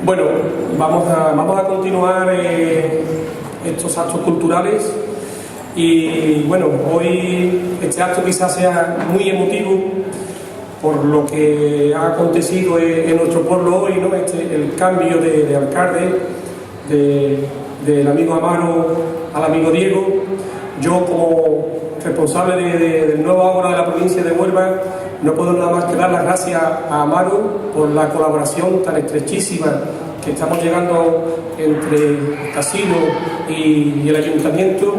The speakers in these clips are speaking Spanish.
Bueno, vamos a continuar estos actos culturales y bueno, hoy este acto quizás sea muy emotivo por lo que ha acontecido en nuestro pueblo hoy, ¿no? El cambio de alcalde del amigo Amaro al amigo Diego. Yo, como responsable del nuevo Ágora de la provincia de Huelva, no puedo nada más que dar las gracias a Amaro por la colaboración tan estrechísima que estamos llegando entre el casino y el ayuntamiento.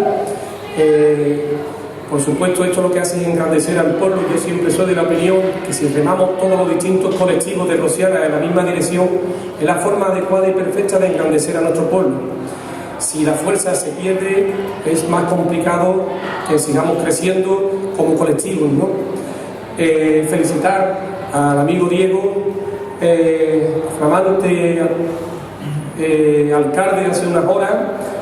Por supuesto, esto lo que hace es engrandecer al pueblo. Yo siempre soy de la opinión que si remamos todos los distintos colectivos de Rosiana en la misma dirección, es la forma adecuada y perfecta de engrandecer a nuestro pueblo. Si la fuerza se pierde, es más complicado que sigamos creciendo como colectivos, ¿no? Felicitar al amigo Diego, flamante alcalde hace unas horas,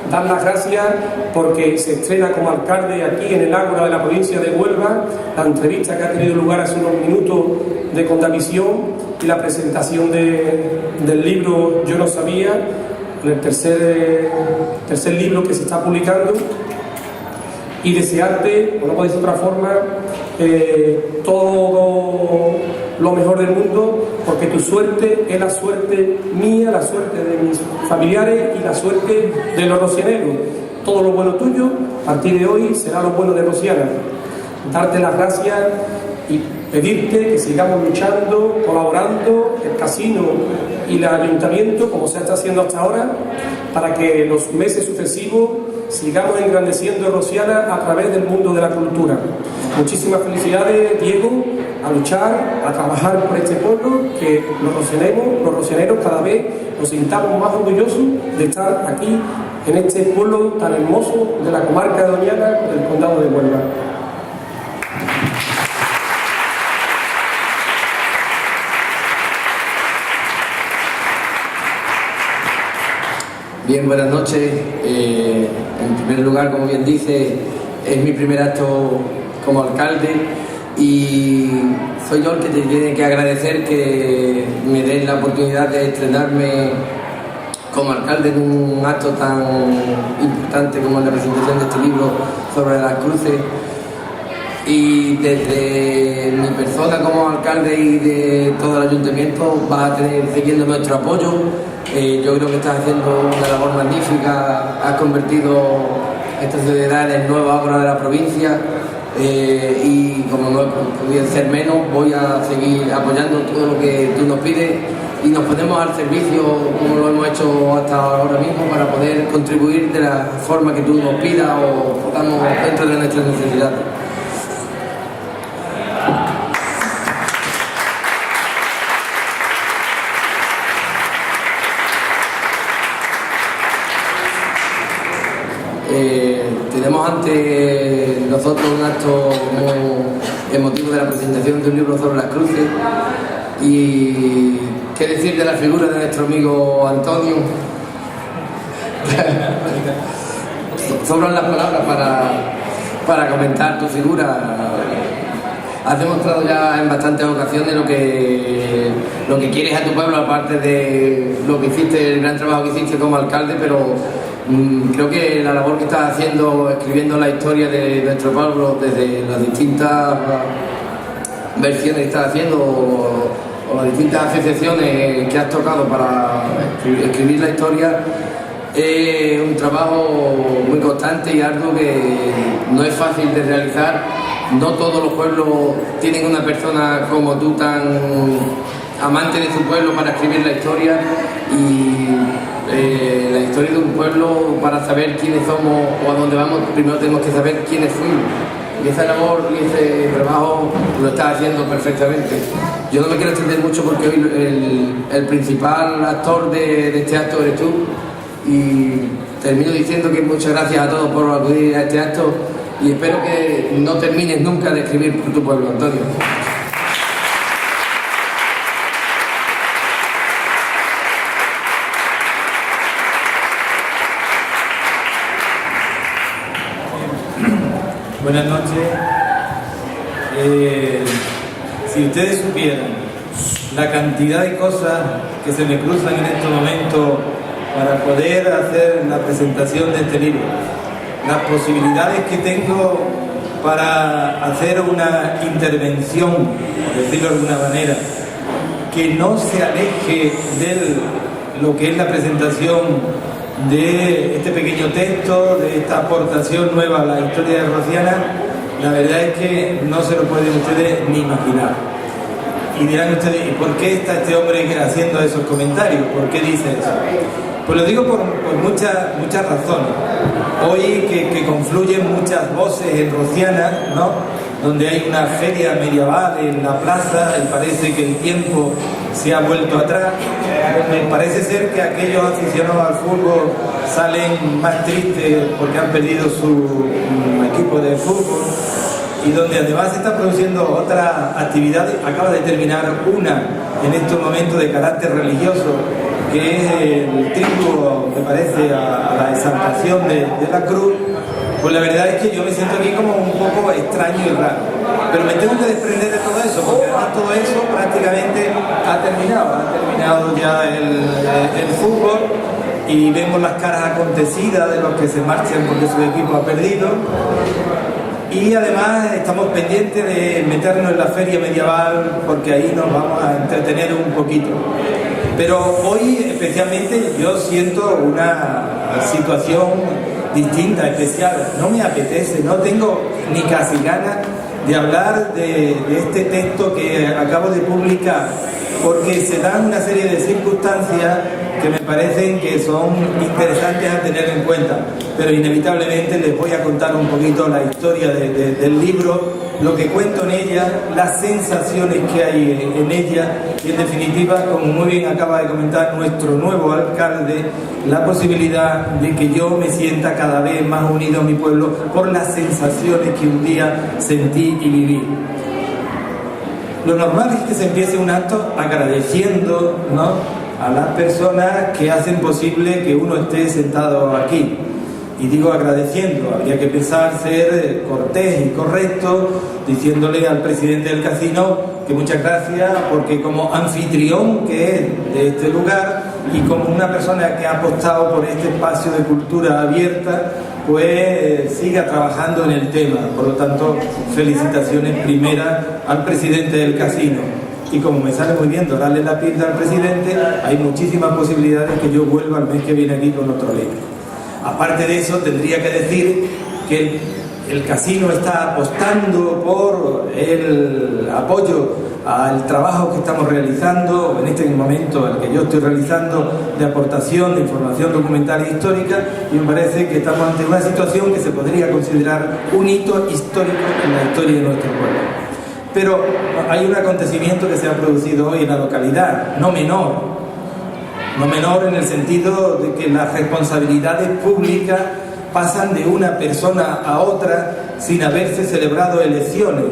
dar las gracias porque se estrena como alcalde aquí en el Ágora de la provincia de Huelva, la entrevista que ha tenido lugar hace unos minutos de Condavisión y la presentación del libro Yo no sabía, el tercer libro que se está publicando, y desearte, no puede ser de otra forma, todo lo mejor del mundo, porque tu suerte es la suerte mía, la suerte de mis familiares y la suerte de los rosianeros. Todo lo bueno tuyo, a partir de hoy, será lo bueno de Rosiana. Darte las gracias y pedirte que sigamos luchando, colaborando, el casino y el ayuntamiento, como se está haciendo hasta ahora, para que los meses sucesivos sigamos engrandeciendo Rosiana a través del mundo de la cultura. Muchísimas felicidades, Diego, a luchar, a trabajar por este pueblo, que los rosianeros cada vez nos sintamos más orgullosos de estar aquí, en este pueblo tan hermoso de la comarca de Doñana, del condado de Huelva. Bien, buenas noches. En primer lugar, como bien dice, es mi primer acto como alcalde y soy yo el que te tiene que agradecer que me den la oportunidad de estrenarme como alcalde en un acto tan importante como la presentación de este libro sobre las cruces. Y desde mi persona como alcalde y de todo el ayuntamiento vas a tener siguiendo nuestro apoyo. Yo creo que estás haciendo una labor magnífica, has convertido esta sociedad en el nuevo Ágora de la provincia y como no podía ser menos, voy a seguir apoyando todo lo que tú nos pides y nos ponemos al servicio, como lo hemos hecho hasta ahora mismo, para poder contribuir de la forma que tú nos pidas o podamos dentro de nuestras necesidades. Tenemos ante nosotros un acto muy emotivo de la presentación de un libro sobre las cruces y qué decir de la figura de nuestro amigo Antonio. Sobran las palabras para comentar tu figura. Has demostrado ya en bastantes ocasiones lo que quieres a tu pueblo, aparte de lo que hiciste, el gran trabajo que hiciste como alcalde, pero creo que la labor que estás haciendo, escribiendo la historia de nuestro pueblo desde las distintas versiones que estás haciendo o las distintas asociaciones que has tocado para escribir la historia, es un trabajo muy constante y arduo que no es fácil de realizar. No todos los pueblos tienen una persona como tú tan amante de su pueblo para escribir la historia y la historia de un pueblo, para saber quiénes somos o a dónde vamos, primero tenemos que saber quiénes fuimos. Y esa labor y ese trabajo lo estás haciendo perfectamente. Yo no me quiero extender mucho porque hoy el principal actor de este acto eres tú y termino diciendo que muchas gracias a todos por acudir a este acto y espero que no termines nunca de escribir por tu pueblo, Antonio. Buenas noches. Si ustedes supieran la cantidad de cosas que se me cruzan en este momento para poder hacer la presentación de este libro, las posibilidades que tengo para hacer una intervención, por decirlo de alguna manera, que no se aleje de lo que es la presentación de este pequeño texto, de esta aportación nueva a la historia de Rociana. La verdad es que no se lo pueden ustedes ni imaginar. Y dirán ustedes, ¿y por qué está este hombre haciendo esos comentarios? ¿Por qué dice eso? Pues lo digo por muchas razones. Hoy que confluyen muchas voces en Rociana, ¿no?, donde hay una feria medieval en la plaza y parece que el tiempo se ha vuelto atrás, donde parece ser que aquellos aficionados al fútbol salen más tristes porque han perdido su equipo de fútbol, y donde además se están produciendo otras actividades. Acaba de terminar una en estos momentos de carácter religioso, que es el tributo, me parece, a la exaltación de la cruz. Pues la verdad es que yo me siento aquí como un poco extraño y raro, pero me tengo que desprender de todo eso, porque además todo eso prácticamente ha terminado ya el fútbol, y vemos las caras acontecidas de los que se marchan porque su equipo ha perdido. Y además estamos pendientes de meternos en la feria medieval, porque ahí nos vamos a entretener un poquito. Pero hoy especialmente yo siento una situación distinta, especial. No me apetece, no tengo ni casi ganas de hablar de este texto que acabo de publicar, porque se dan una serie de circunstancias que me parecen que son interesantes a tener en cuenta, pero inevitablemente les voy a contar un poquito la historia del libro, lo que cuento en ella, las sensaciones que hay en ella, y en definitiva, como muy bien acaba de comentar nuestro nuevo alcalde, la posibilidad de que yo me sienta cada vez más unido a mi pueblo por las sensaciones que un día sentí y viví. Lo normal es que se empiece un acto agradeciendo, ¿no?, a las personas que hacen posible que uno esté sentado aquí. Y digo agradeciendo, habría que pensar ser cortés y correcto, diciéndole al presidente del casino que muchas gracias, porque como anfitrión que es de este lugar y como una persona que ha apostado por este espacio de cultura abierta, pues siga trabajando en el tema. Por lo tanto, felicitaciones primeras al presidente del casino. Y como me sale muy bien dorarle la pinta al presidente, hay muchísimas posibilidades que yo vuelva al mes que viene aquí con otro libro. Aparte de eso, tendría que decir que el casino está apostando por el apoyo al trabajo que estamos realizando, en este momento el que yo estoy realizando, de aportación de información documental e histórica, y me parece que estamos ante una situación que se podría considerar un hito histórico en la historia de nuestro pueblo. Pero hay un acontecimiento que se ha producido hoy en la localidad, no menor en el sentido de que las responsabilidades públicas pasan de una persona a otra sin haberse celebrado elecciones.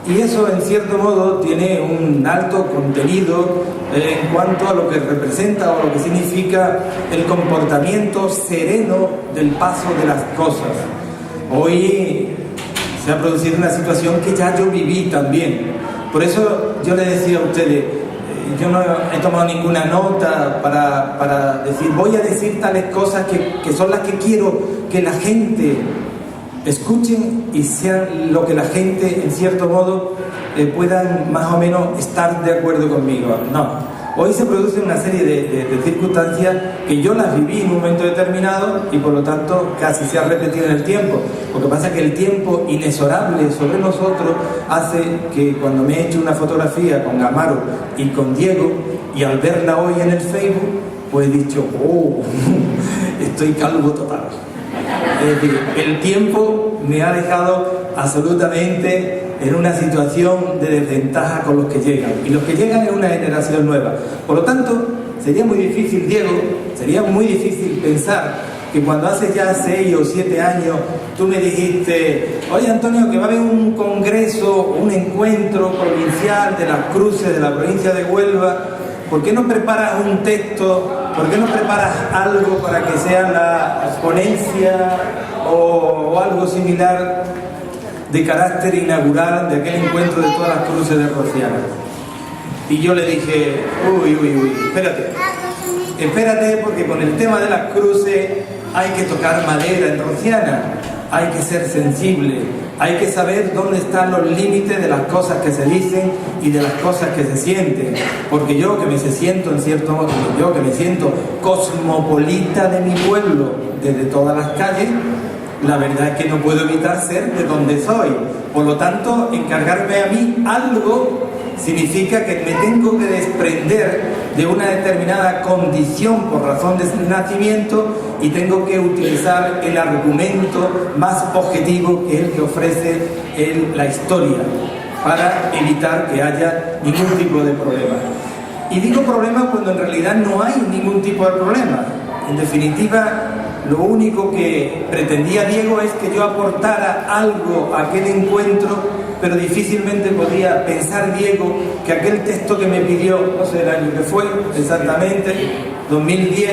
Y eso, en cierto modo, tiene un alto contenido en cuanto a lo que representa o lo que significa el comportamiento sereno del paso de las cosas. Hoy se ha producido una situación que ya yo viví también. Por eso yo le decía a ustedes, yo no he tomado ninguna nota para decir, voy a decir tales cosas que son las que quiero que la gente escuchen y sean lo que la gente, en cierto modo, puedan más o menos estar de acuerdo conmigo. No. Hoy se produce una serie de circunstancias que yo las viví en un momento determinado y por lo tanto casi se ha repetido en el tiempo. Lo que pasa es que el tiempo inexorable sobre nosotros hace que cuando me he hecho una fotografía con Amaro y con Diego, y al verla hoy en el Facebook, pues he dicho, oh, estoy calvo total. Es decir, el tiempo me ha dejado absolutamente en una situación de desventaja con los que llegan, y los que llegan es una generación nueva. Por lo tanto, sería muy difícil, Diego, sería muy difícil pensar que cuando hace ya 6 o 7 años tú me dijiste, oye Antonio, que va a haber un congreso, un encuentro provincial de las cruces de la provincia de Huelva, ¿por qué no preparas un texto? ¿Por qué no preparas algo para que sea la ponencia o algo similar de carácter inaugural de aquel encuentro de todas las cruces de Rociana? Y yo le dije, uy, espérate, porque con el tema de las cruces hay que tocar madera en Rociana, hay que ser sensible, hay que saber dónde están los límites de las cosas que se dicen y de las cosas que se sienten. Porque yo que me siento, en cierto modo, yo que me siento cosmopolita de mi pueblo desde todas las calles, la verdad es que no puedo evitar ser de donde soy. Por lo tanto, encargarme a mí algo significa que me tengo que desprender de una determinada condición por razón de nacimiento y tengo que utilizar el argumento más objetivo que es el que ofrece la historia para evitar que haya ningún tipo de problema. Y digo problema cuando en realidad no hay ningún tipo de problema. En definitiva, lo único que pretendía Diego es que yo aportara algo a aquel encuentro, pero difícilmente podía pensar Diego que aquel texto que me pidió, no sé el año que fue exactamente, 2010,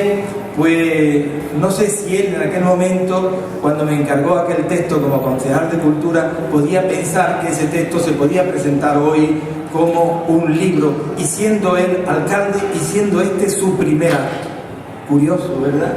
pues no sé si él en aquel momento, cuando me encargó aquel texto como concejal de Cultura, podía pensar que ese texto se podía presentar hoy como un libro, y siendo él alcalde y siendo este su primera. Curioso, ¿verdad?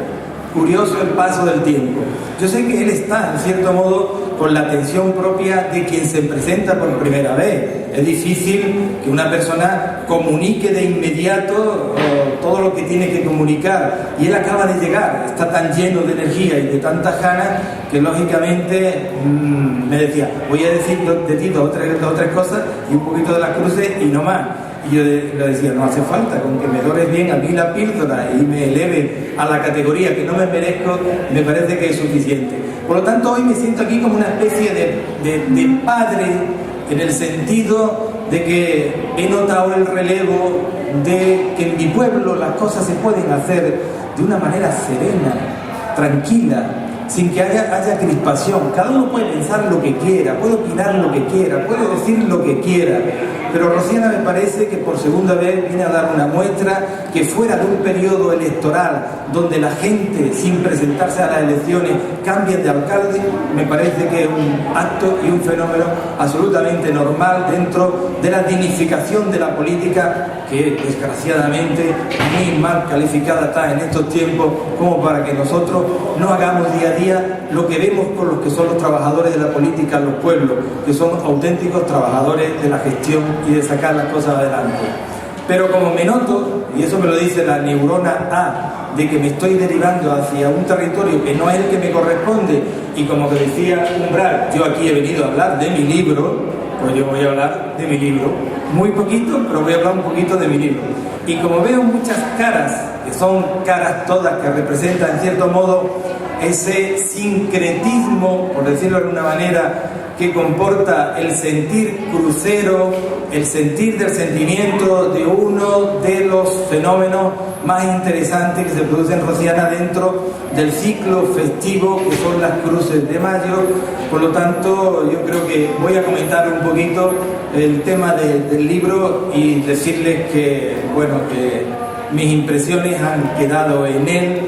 Curioso el paso del tiempo. Yo sé que él está, en cierto modo, con la atención propia de quien se presenta por primera vez. Es difícil que una persona comunique de inmediato todo lo que tiene que comunicar. Y él acaba de llegar, está tan lleno de energía y de tantas ganas que lógicamente me decía, voy a decir de ti dos o tres cosas y un poquito de las cruces y no más. Y yo le decía, no hace falta, con que me dores bien a mí la píldora y me eleve a la categoría que no me merezco, me parece que es suficiente. Por lo tanto, hoy me siento aquí como una especie de padre, en el sentido de que he notado el relevo de que en mi pueblo las cosas se pueden hacer de una manera serena, tranquila, sin que haya crispación. Cada uno puede pensar lo que quiera, puede opinar lo que quiera, puede decir lo que quiera, pero Rociana me parece que por segunda vez viene a dar una muestra que fuera de un periodo electoral donde la gente, sin presentarse a las elecciones, cambia de alcalde, me parece que es un acto y un fenómeno absolutamente normal dentro de la dignificación de la política, que desgraciadamente muy mal calificada está en estos tiempos como para que nosotros no hagamos día a día lo que vemos con los que son los trabajadores de la política en los pueblos, que son auténticos trabajadores de la gestión y de sacar las cosas adelante. Pero como me noto, y eso me lo dice la neurona A, de que me estoy derivando hacia un territorio que no es el que me corresponde, y como que decía Umbral, yo aquí he venido a hablar de mi libro, pues yo voy a hablar de mi libro, muy poquito, pero voy a hablar un poquito de mi libro. Y como veo muchas caras, que son caras todas que representan en cierto modo ese sincretismo, por decirlo de alguna manera, que comporta el sentir crucero, el sentir del sentimiento de uno de los fenómenos más interesantes que se producen en Rociana dentro del ciclo festivo que son las cruces de mayo. Por lo tanto, yo creo que voy a comentar un poquito el tema del libro y decirles que, bueno, que mis impresiones han quedado en él,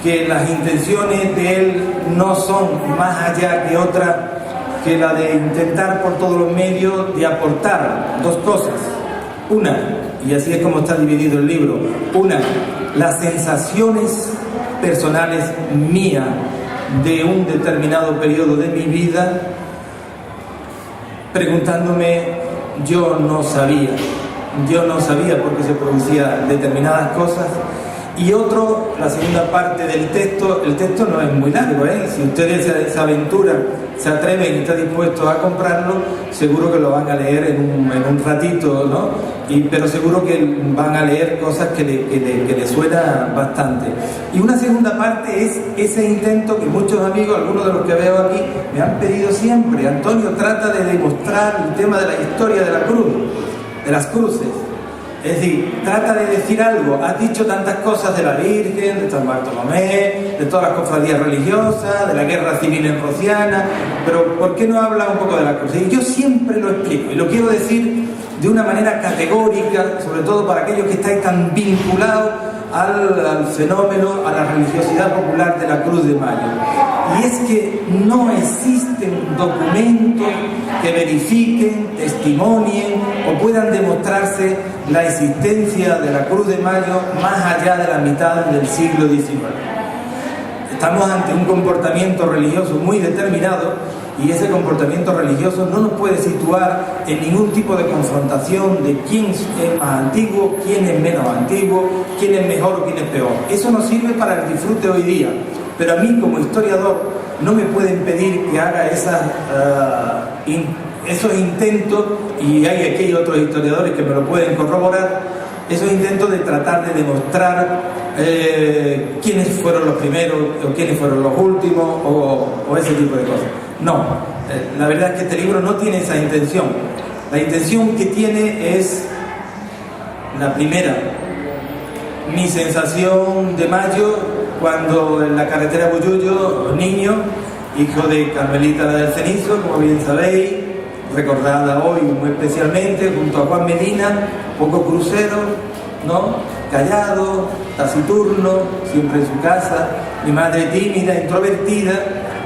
que las intenciones de él no son más allá que otras que la de intentar por todos los medios de aportar dos cosas. Una, y así es como está dividido el libro, una, las sensaciones personales mías de un determinado periodo de mi vida, preguntándome, yo no sabía por qué se producían determinadas cosas. Y otro, la segunda parte del texto, el texto no es muy largo, si ustedes se aventuran, se atreven y están dispuestos a comprarlo, seguro que lo van a leer en un ratito, ¿no? Pero seguro que van a leer cosas que les suena bastante. Y una segunda parte es ese intento que muchos amigos, algunos de los que veo aquí, me han pedido siempre. Antonio, trata de demostrar el tema de la historia de la cruz, de las cruces. Es decir, trata de decir algo. Has dicho tantas cosas de la Virgen, de San Bartolomé, de todas las cofradías religiosas, de la guerra civil en Rociana, pero ¿por qué no habla un poco de la cruz? Y yo siempre lo explico, y lo quiero decir de una manera categórica, sobre todo para aquellos que estáis tan vinculados al fenómeno, a la religiosidad popular de la Cruz de Mayo. Y es que no existen documentos que verifiquen, testimonien o puedan demostrarse la existencia de la Cruz de Mayo más allá de la mitad del siglo XIX. Estamos ante un comportamiento religioso muy determinado, y ese comportamiento religioso no nos puede situar en ningún tipo de confrontación de quién es más antiguo, quién es menos antiguo, quién es mejor o quién es peor. Eso nos sirve para el disfrute hoy día, pero a mí como historiador no me pueden pedir que haga esos intentos, y hay aquí otros historiadores que me lo pueden corroborar, esos intentos de tratar de demostrar quiénes fueron los primeros o quiénes fueron los últimos o ese tipo de cosas. No, la verdad es que este libro no tiene esa intención. La intención que tiene es la primera, mi sensación de Mayo cuando en la carretera Bullullo, niño, hijo de Carmelita del Cenizo, como bien sabéis, recordada hoy muy especialmente, junto a Juan Medina, poco crucero, ¿no? Callado, taciturno, siempre en su casa, mi madre tímida, introvertida,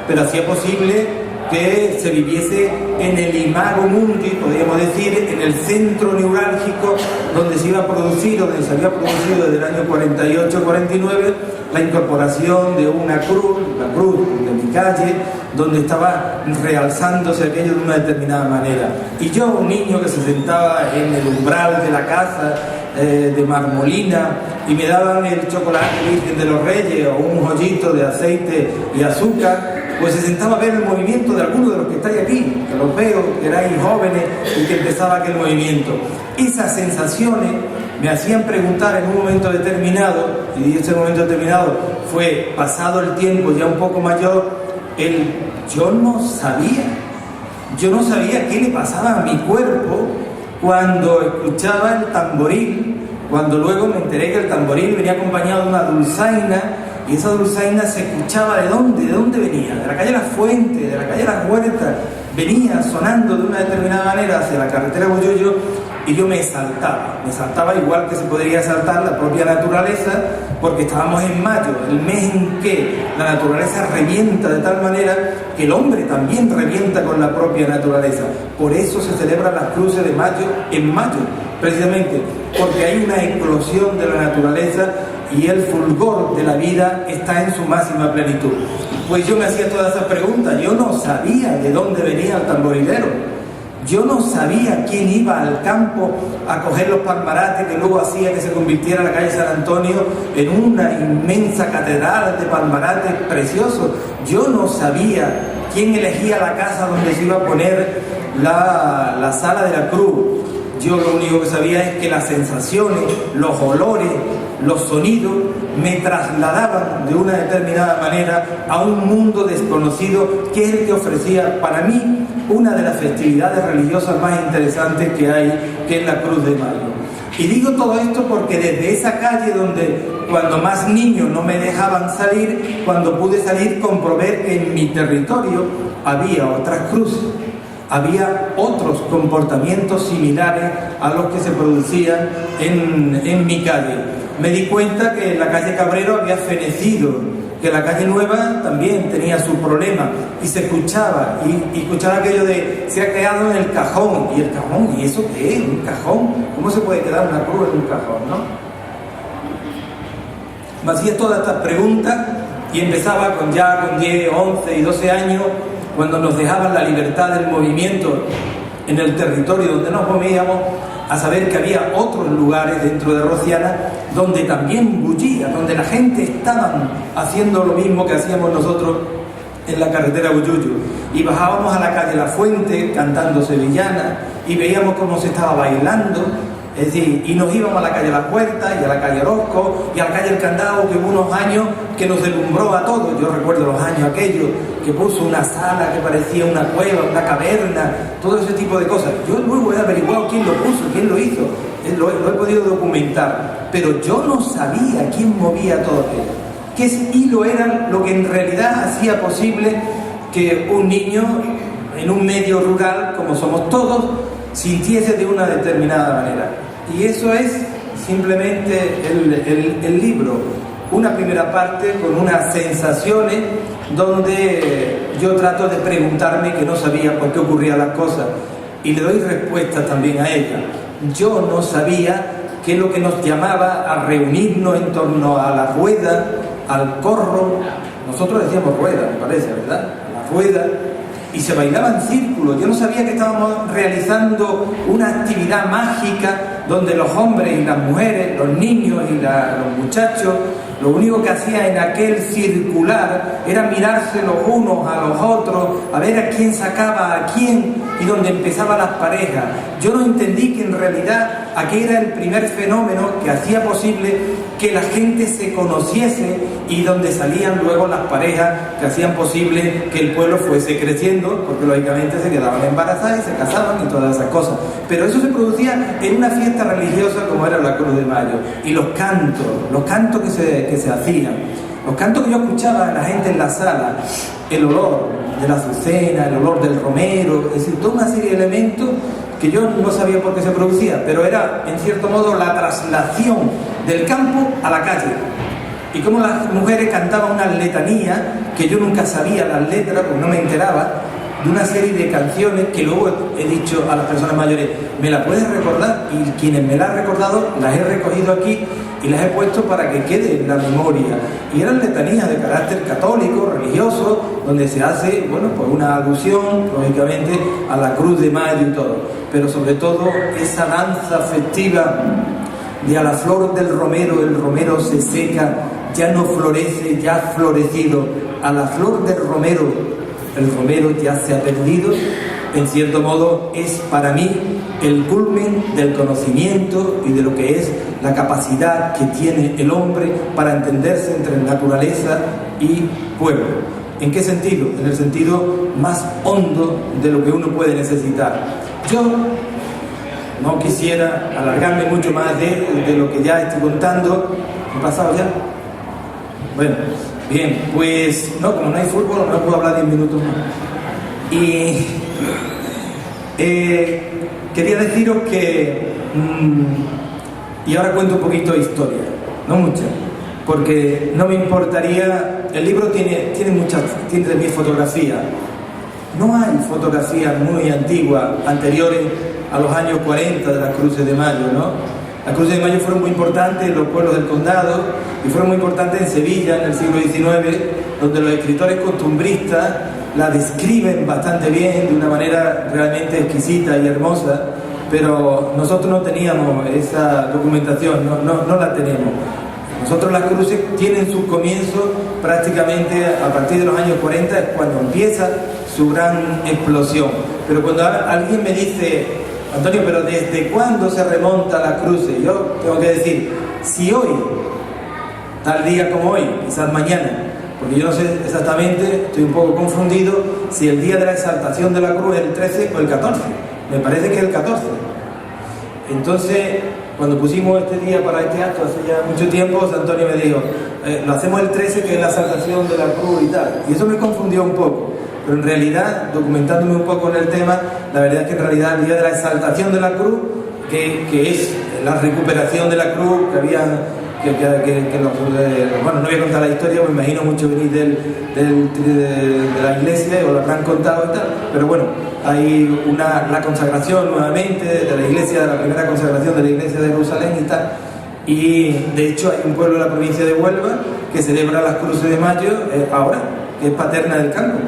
pero hacía posible que se viviese en el imago mundi, podríamos decir, en el centro neurálgico donde se iba a producir, o donde se había producido desde el año 48-49, la incorporación de una cruz, la cruz de mi calle, donde estaba realzándose aquello de una determinada manera. Y yo, un niño que se sentaba en el umbral de la casa de marmolina y me daban el chocolate Virgen de los Reyes o un joyito de aceite y azúcar, pues se sentaba a ver el movimiento de algunos de los que estáis aquí, que los veo, que erais jóvenes y que empezaba aquel movimiento. Esas sensaciones me hacían preguntar en un momento determinado, y ese momento determinado fue pasado el tiempo, ya un poco mayor, yo no sabía qué le pasaba a mi cuerpo cuando escuchaba el tamboril, cuando luego me enteré que el tamboril venía acompañado de una dulzaina, y esa dulzaina se escuchaba ¿de dónde venía? De la calle Las Fuentes, de la calle Las Huertas, venía sonando de una determinada manera hacia la carretera Bullullo, y yo me saltaba igual que se podría saltar la propia naturaleza, porque estábamos en mayo, el mes en que la naturaleza revienta de tal manera que el hombre también revienta con la propia naturaleza. Por eso se celebran las cruces de mayo en mayo, precisamente, porque hay una eclosión de la naturaleza y el fulgor de la vida está en su máxima plenitud. Pues yo me hacía todas esas preguntas, yo no sabía de dónde venía el tamborilero. Yo no sabía quién iba al campo a coger los palmarates que luego hacía que se convirtiera la calle San Antonio en una inmensa catedral de palmarates preciosos. Yo no sabía quién elegía la casa donde se iba a poner la sala de la cruz. Yo lo único que sabía es que las sensaciones, los olores, los sonidos me trasladaban de una determinada manera a un mundo desconocido que es el que ofrecía para mí una de las festividades religiosas más interesantes que hay, que es la Cruz de Mayo. Y digo todo esto porque desde esa calle donde cuando más niños no me dejaban salir, cuando pude salir comprobé que en mi territorio había otras cruces, había otros comportamientos similares a los que se producían en mi calle. Me di cuenta que la calle Cabrero había fenecido, que la calle Nueva también tenía su problema, y se escuchaba, y escuchaba aquello de se ha quedado en el cajón, y el cajón, ¿y eso qué es? ¿Un cajón? ¿Cómo se puede quedar una cruz en un cajón, no? Me hacía todas estas preguntas y empezaba con 10, 11 y 12 años, cuando nos dejaban la libertad del movimiento en el territorio donde nos movíamos, a saber que había otros lugares dentro de Rociana donde también bullía, donde la gente estaba haciendo lo mismo que hacíamos nosotros en la carretera Bullullo. Y bajábamos a la calle La Fuente cantando sevillana y veíamos cómo se estaba bailando, es decir, y nos íbamos a la calle La Puerta y a la calle Orozco y a la calle El Candado, que hubo unos años que nos deslumbró a todos. Yo recuerdo los años aquellos que puso una sala que parecía una cueva, una caverna, todo ese tipo de cosas. Yo luego he averiguado quién lo puso, quién lo hizo, lo he podido documentar, pero yo no sabía quién movía todo aquello. ¿Qué hilo era lo que en realidad hacía posible que un niño en un medio rural, como somos todos, sintiese de una determinada manera. Y eso es simplemente el libro, una primera parte con unas sensaciones donde yo trato de preguntarme, que no sabía por qué ocurrían las cosas, y le doy respuesta también a ella. Yo no sabía qué es lo que nos llamaba a reunirnos en torno a la rueda, al corro. Nosotros decíamos rueda, me parece, ¿verdad? La rueda. Y se bailaba en círculo. Yo no sabía que estábamos realizando una actividad mágica donde los hombres y las mujeres, los niños y los muchachos, lo único que hacían en aquel circular era mirarse los unos a los otros, a ver a quién sacaba a quién y donde empezaban las parejas. Yo no entendí que en realidad aquel era el primer fenómeno que hacía posible que la gente se conociese y donde salían luego las parejas que hacían posible que el pueblo fuese creciendo, porque lógicamente se quedaban embarazadas y se casaban y todas esas cosas. Pero eso se producía en una fiesta religiosa como era la Cruz de Mayo. Y los cantos que se hacían, los cantos que yo escuchaba a la gente en la sala, el olor de la azucena, el olor del romero, es decir, toda una serie de elementos que yo no sabía por qué se producía, pero era en cierto modo la traslación del campo a la calle. Y como las mujeres cantaban unas letanías, que yo nunca sabía las letras, porque no me enteraba, de una serie de canciones que luego he dicho a las personas mayores, ¿me las puedes recordar? Y quienes me las han recordado, las he recogido aquí y las he puesto para que quede en la memoria. Y eran letanías de carácter católico, religioso, donde se hace, bueno, pues una alusión, lógicamente, a la Cruz de Mayo y todo. Pero sobre todo esa danza festiva de a la flor del romero, el romero se seca, ya no florece, ya ha florecido. A la flor del romero, el romero ya se ha perdido. En cierto modo es para mí el culmen del conocimiento y de lo que es la capacidad que tiene el hombre para entenderse entre naturaleza y pueblo. ¿En qué sentido? En el sentido más hondo de lo que uno puede necesitar. Yo no quisiera alargarme mucho más de lo que ya estoy contando. ¿He pasado ya? Bueno, bien, pues no, como no hay fútbol, no puedo hablar 10 minutos más. Y quería deciros que, y ahora cuento un poquito de historia, no mucha, porque no me importaría, el libro tiene de mis fotografías. No hay fotografías muy antiguas, anteriores a los años 40 de las Cruces de Mayo, ¿no? Las Cruces de Mayo fueron muy importantes en los pueblos del condado y fueron muy importantes en Sevilla en el siglo XIX, donde los escritores costumbristas la describen bastante bien, de una manera realmente exquisita y hermosa, pero nosotros no teníamos esa documentación, no la tenemos. Nosotros las cruces tienen su comienzo prácticamente a partir de los años 40, es cuando empieza su gran explosión. Pero cuando alguien me dice, Antonio, pero ¿desde cuándo se remonta la cruce? Yo tengo que decir, si hoy, tal día como hoy, quizás mañana, porque yo no sé exactamente, estoy un poco confundido, si el día de la exaltación de la cruz es el 13 o el 14. Me parece que es el 14. Entonces, cuando pusimos este día para este acto, hace ya mucho tiempo, San Antonio me dijo, lo hacemos el 13, que es la exaltación de la cruz y tal. Y eso me confundió un poco. Pero en realidad, documentándome un poco en el tema, la verdad es que en realidad el día de la exaltación de la cruz, que es la recuperación de la cruz, que había, bueno, no voy a contar la historia, me imagino mucho venir de la iglesia, o lo habrán contado y tal, pero bueno, hay la consagración nuevamente de la iglesia, de la primera consagración de la iglesia de Jerusalén y tal, y de hecho hay un pueblo de la provincia de Huelva que celebra las Cruces de Mayo ahora, que es Paterna del Campo.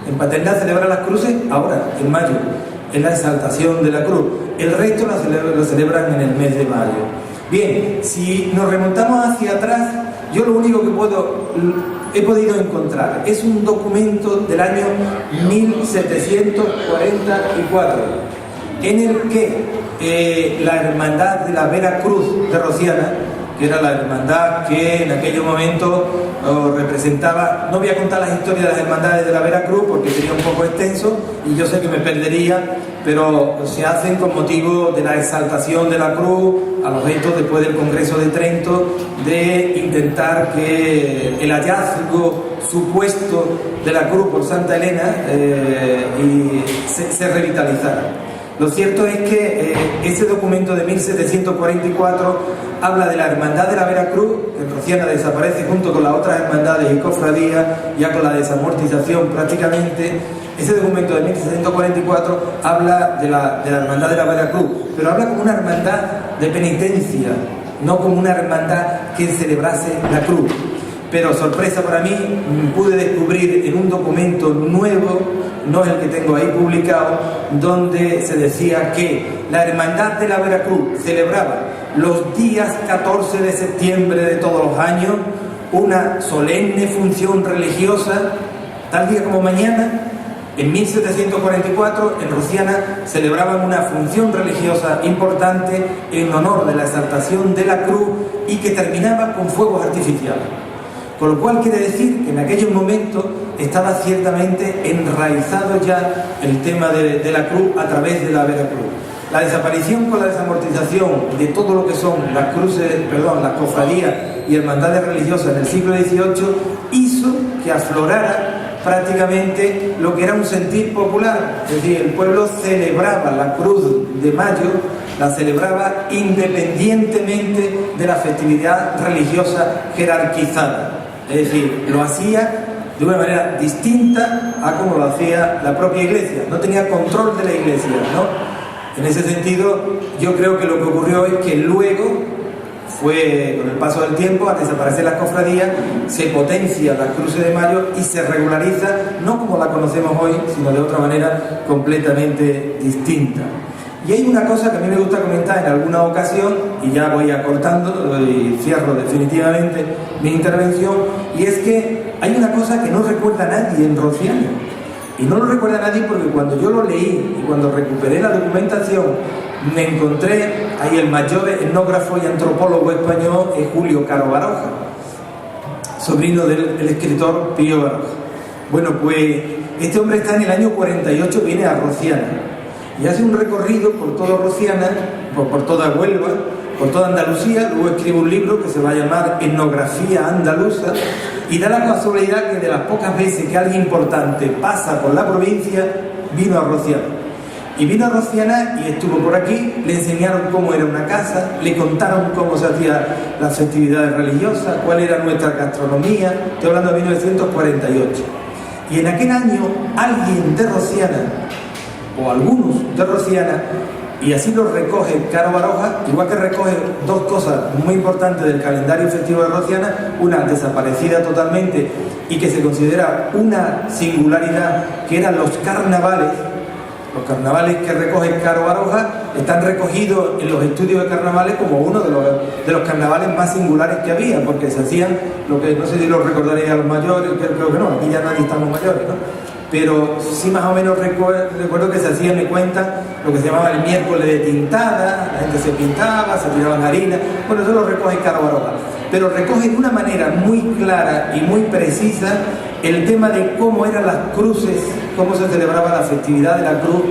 En Paterna celebra las cruces ahora, en mayo, es la exaltación de la cruz. El resto lo celebran en el mes de mayo. Bien, si nos remontamos hacia atrás, yo lo único que he podido encontrar es un documento del año 1744, en el que la hermandad de la Vera Cruz de Rociana, que era la hermandad que en aquel momento representaba, no voy a contar las historias de las hermandades de la Veracruz porque sería un poco extenso y yo sé que me perdería, pero se hacen con motivo de la exaltación de la cruz a los efectos después del Congreso de Trento de intentar que el hallazgo supuesto de la cruz por Santa Elena se revitalizara. Lo cierto es que ese documento de 1744 habla de la Hermandad de la Veracruz, que en Rociana desaparece junto con las otras hermandades y cofradías, ya con la desamortización prácticamente. Ese documento de 1744 habla de la Hermandad de la Veracruz, pero habla como una hermandad de penitencia, no como una hermandad que celebrase la cruz. Pero sorpresa para mí, pude descubrir en un documento nuevo, no es el que tengo ahí publicado, donde se decía que la Hermandad de la Veracruz celebraba los días 14 de septiembre de todos los años una solemne función religiosa, tal día como mañana. En 1744, en Rociana, celebraban una función religiosa importante en honor de la exaltación de la cruz y que terminaba con fuegos artificiales. Con lo cual quiere decir que en aquellos momentos estaba ciertamente enraizado ya el tema de la cruz a través de la Veracruz. La desaparición con la desamortización de todo lo que son las cofradías y hermandades religiosas en el siglo XVIII hizo que aflorara prácticamente lo que era un sentir popular. Es decir, el pueblo celebraba la Cruz de Mayo, la celebraba independientemente de la festividad religiosa jerarquizada. Es decir, lo hacía de una manera distinta a como lo hacía la propia Iglesia. No tenía control de la Iglesia, ¿no? En ese sentido, yo creo que lo que ocurrió es que luego fue, con el paso del tiempo, al desaparecer las cofradías, se potencia la Cruz de Mayo y se regulariza, no como la conocemos hoy, sino de otra manera completamente distinta. Y hay una cosa que a mí me gusta comentar en alguna ocasión, y ya voy acortando y cierro definitivamente mi intervención, y es que hay una cosa que no recuerda nadie en Rociana. Y no lo recuerda nadie porque cuando yo lo leí y cuando recuperé la documentación, me encontré ahí el mayor etnógrafo y antropólogo español es Julio Caro Baroja, sobrino del escritor Pío Baroja. Bueno, pues este hombre está en el año 48, viene a Rociana y hace un recorrido por toda Rociana, por toda Huelva, por toda Andalucía. Luego escribe un libro que se va a llamar Etnografía Andaluza, y da la casualidad que de las pocas veces que alguien importante pasa por la provincia, vino a Rociana. Y vino a Rociana y estuvo por aquí, le enseñaron cómo era una casa, le contaron cómo se hacían las festividades religiosas, cuál era nuestra gastronomía. Estoy hablando de 1948. Y en aquel año alguien de Rociana, o algunos de Rociana, y así lo recoge Caro Baroja, igual que recoge dos cosas muy importantes del calendario festivo de Rociana, una desaparecida totalmente y que se considera una singularidad, que eran los carnavales. Los carnavales que recoge Caro Baroja están recogidos en los estudios de carnavales como uno de los carnavales más singulares que había, porque se hacían, lo que no sé si lo recordaréis a los mayores, creo que no, aquí ya nadie estamos mayores, ¿no? Pero sí más o menos recuerdo que se hacía, me cuenta, lo que se llamaba el miércoles de tintada, la gente se pintaba, se tiraban harina. Bueno, eso lo recoge Caro Baroja, pero recoge de una manera muy clara y muy precisa el tema de cómo eran las cruces, cómo se celebraba la festividad de la cruz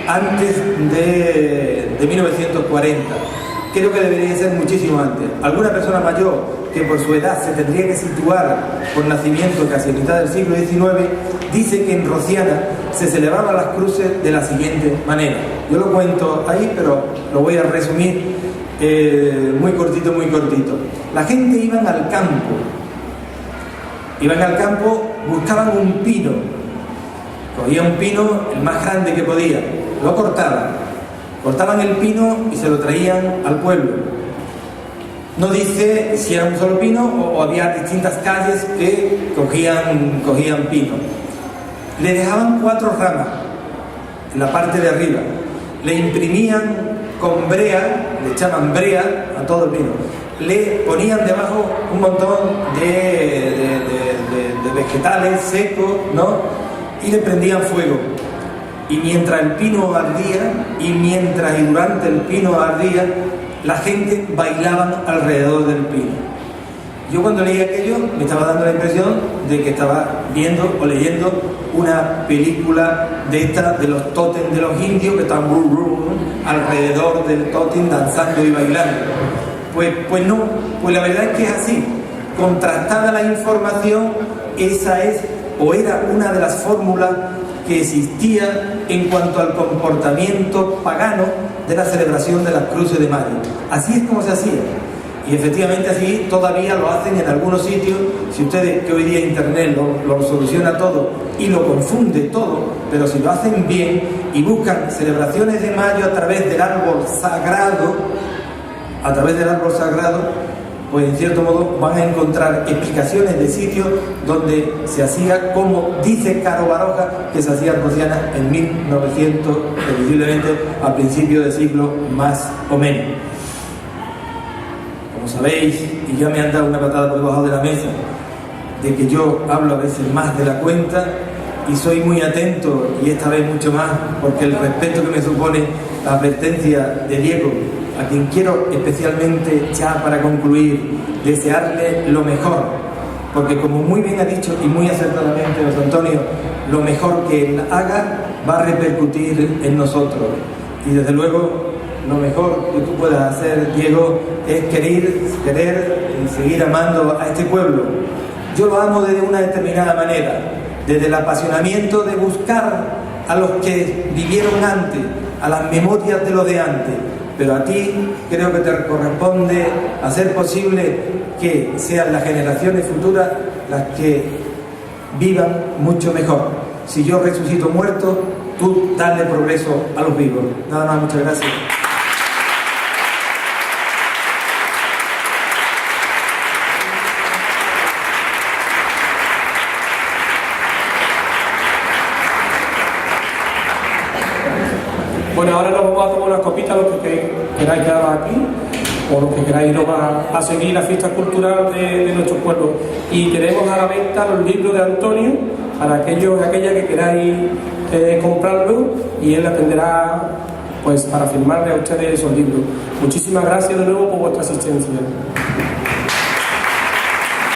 antes de 1940. Creo que debería ser muchísimo antes. Alguna persona mayor que por su edad se tendría que situar por nacimiento casi a mitad del siglo XIX, dice que en Rociana se celebraban las cruces de la siguiente manera. Yo lo cuento ahí, pero lo voy a resumir muy cortito, muy cortito. La gente iban al campo, buscaban un pino, cogían un pino, el más grande que podían, lo cortaban el pino y se lo traían al pueblo. No dice si era un solo pino o había distintas calles que cogían pino. Le dejaban 4 ramas en la parte de arriba, le imprimían con brea, le echaban brea a todo el pino, le ponían debajo un montón de vegetales secos, ¿no? Y le prendían fuego. Y mientras el pino ardía, y durante el pino ardía, la gente bailaba alrededor del pino. Yo cuando leí aquello me estaba dando la impresión de que estaba viendo o leyendo una película de los tótems de los indios que estaban alrededor del tótem danzando y bailando. Pues no, pues la verdad es que es así. Contrastada la información, esa es o era una de las fórmulas que existía en cuanto al comportamiento pagano de la celebración de las Cruces de Mayo. Así es como se hacía. Y efectivamente así todavía lo hacen en algunos sitios. Si ustedes, que hoy día Internet lo soluciona todo y lo confunde todo, pero si lo hacen bien y buscan celebraciones de mayo a través del árbol sagrado, pues en cierto modo van a encontrar explicaciones de sitios donde se hacía como dice Caro Baroja que se hacía en Rociana en 1900, previsiblemente a principios de siglo más o menos. Como sabéis, y ya me han dado una patada por debajo de la mesa, de que yo hablo a veces más de la cuenta y soy muy atento, y esta vez mucho más, porque el respeto que me supone la advertencia de Diego, a quien quiero especialmente, ya para concluir, desearle lo mejor, porque como muy bien ha dicho y muy acertadamente José Antonio, lo mejor que él haga va a repercutir en nosotros, y desde luego lo mejor que tú puedas hacer, Diego, es querer y seguir amando a este pueblo. Yo lo amo de una determinada manera, desde el apasionamiento de buscar a los que vivieron antes, a las memorias de los de antes, pero a ti creo que te corresponde hacer posible que sean las generaciones futuras las que vivan mucho mejor. Si yo resucito muerto, tú dale progreso a los vivos. Nada más, muchas gracias. Bueno, ahora nos vamos a tomar unas copitas, los que queráis quedaros aquí, o los que queráis ir a seguir la fiesta cultural de nuestro pueblo. Y tenemos a la venta los libros de Antonio, para aquellos y aquellas que queráis comprarlo, y él atenderá pues para firmarle a ustedes esos libros. Muchísimas gracias de nuevo por vuestra asistencia.